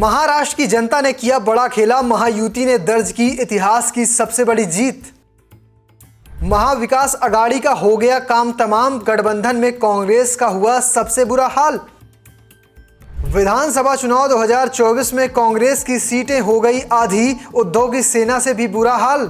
महाराष्ट्र की जनता ने किया बड़ा खेला, महायुति ने दर्ज की इतिहास की सबसे बड़ी जीत। महाविकास अघाड़ी का हो गया काम तमाम, गठबंधन में कांग्रेस का हुआ सबसे बुरा हाल। विधानसभा चुनाव 2024 में कांग्रेस की सीटें हो गई आधी, उद्धव की सेना से भी बुरा हाल।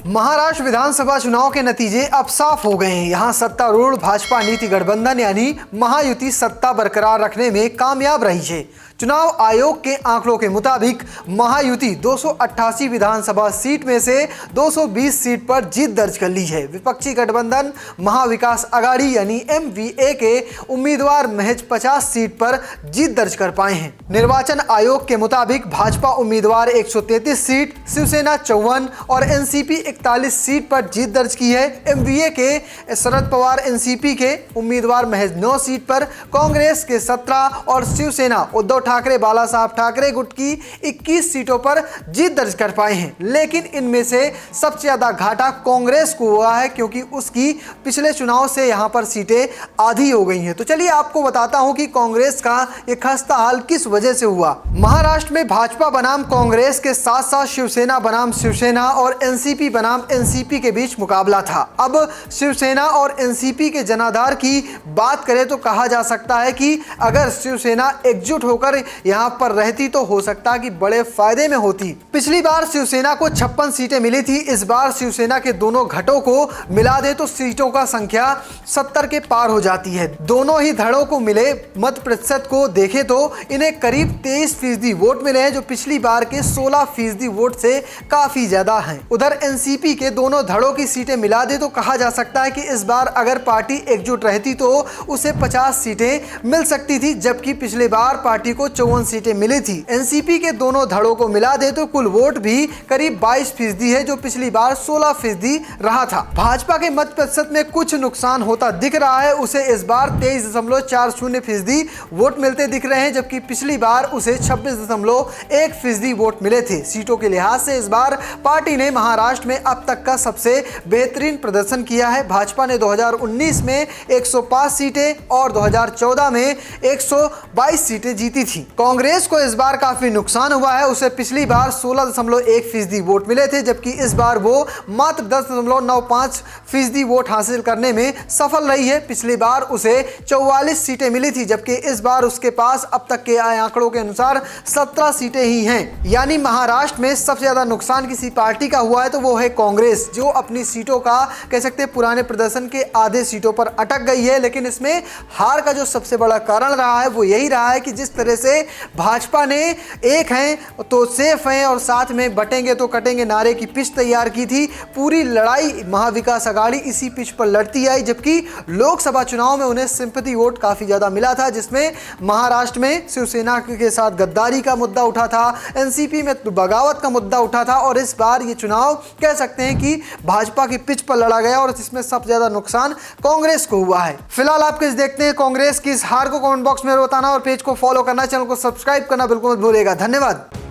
महाराष्ट्र विधानसभा चुनाव के नतीजे अब साफ हो गए हैं। यहां सत्तारूढ़ भाजपा नीति गठबंधन यानी महायुति सत्ता बरकरार रखने में कामयाब रही है। चुनाव आयोग के आंकड़ों के मुताबिक महायुति 288 विधानसभा सीट में से 220 सीट पर जीत दर्ज कर ली है। विपक्षी गठबंधन महाविकास अघाड़ी यानी MVA के उम्मीदवार महज 50 सीट पर जीत दर्ज कर पाए हैं। निर्वाचन आयोग के मुताबिक भाजपा उम्मीदवार 133 सीट, शिवसेना 54 और NCP 41 सीट पर जीत दर्ज की है। MVA के शरद पवार NCP के उम्मीदवार महज 9 सीट पर, कांग्रेस के 17 और शिवसेना उद्धव ठाकरे बाला साहब ठाकरे गुट की 21 सीटों पर जीत दर्ज कर पाए हैं। लेकिन इनमें से सबसे ज्यादा घाटा कांग्रेस को हुआ है, क्योंकि उसकी पिछले चुनाव से यहां पर सीटें आधी हो गई हैं। तो चलिए आपको बताता हूं कि कांग्रेस का यह खस्ता हाल किस वजह से हुआ। महाराष्ट्र में भाजपा बनाम कांग्रेस के साथ साथ शिवसेना बनाम शिवसेना और NCP बनाम NCP के बीच मुकाबला था। अब शिवसेना और NCP के जनाधार की बात करें तो कहा जा सकता है कि अगर शिवसेना एकजुट होकर यहां पर रहती तो हो सकता है कि बड़े फायदे में होती। पिछली बार शिवसेना को 56 सीटें मिली थी। इस बार शिवसेना के दोनों घटों को मिला दे तो सीटों का संख्या 70 के पार हो जाती है। दोनों ही धड़ों को मिले मत प्रतिशत को देखें तो इन्हें करीब 23% वोट मिले हैं, जो पिछली बार के 16% वोट से काफी ज्यादा हैं। उधर NCP के दोनों धड़ों की सीटें मिला दे तो कहा जा सकता है कि इस बार अगर पार्टी एकजुट रहती तो उसे 50 सीटें मिल सकती थी, जबकि पिछले बार पार्टी को 54 सीटें मिली थी। NCP के दोनों धड़ों को मिला दे तो कुल वोट भी करीब 22% है, जो पिछली बार 16% रहा था। भाजपा के मत प्रतिशत में कुछ नुकसान होता दिख रहा है। उसे इस बार 23.40% वोट मिलते दिख रहे हैं, जबकि पिछली बार उसे 26.1% वोट मिले थे। सीटों के लिहाज से इस बार पार्टी ने महाराष्ट्र में अब तक का सबसे बेहतरीन प्रदर्शन किया है। भाजपा ने 2019 में 105 सीटें और 2014 में 122 सीटें जीती थी। कांग्रेस को इस बार काफी नुकसान हुआ है। उसे पिछली बार 16.1% वोट मिले थे, जबकि इस बार वो मात्र 10.95% वोट हासिल करने में सफल रही है। पिछली बार उसे 44 सीटें मिली थी, जबकि इस बार उसके पास अब तक के आंकड़ों के अनुसार 17 सीटें ही हैं। यानी महाराष्ट्र में सबसे ज्यादा नुकसान किसी पार्टी का हुआ है तो वो है कांग्रेस, जो अपनी सीटों का कह सकते हैं पुराने प्रदर्शन के आधे सीटों पर अटक गई है। लेकिन इसमें हार का जो सबसे बड़ा कारण रहा है वो यही रहा है कि जिस तरह से भाजपा ने एक हैं तो सेफ हैं और साथ में बटेंगे तो कटेंगे नारे की पिच तैयार की थी। पूरी लड़ाई महाविकास अघाड़ी इसी पिच पर लड़ती आई, जबकि लोकसभा चुनाव में उन्हें सिंपैथी वोट काफी ज्यादा मिला था, जिसमें महाराष्ट्र में शिवसेना के साथ गद्दारी का मुद्दा उठा था, NCP में बगावत का मुद्दा उठा था, और इस बार ये चुनाव कह सकते हैं कि भाजपा की पिच पर लड़ा गया और जिसमें सबसे ज्यादा नुकसान कांग्रेस को हुआ है। फिलहाल आप किस देखते हैं कांग्रेस की इस हार को? कमेंट बॉक्स में बताना और पेज को फॉलो करना, चैनल को सब्सक्राइब करना बिल्कुल मत भूलिएगा। धन्यवाद।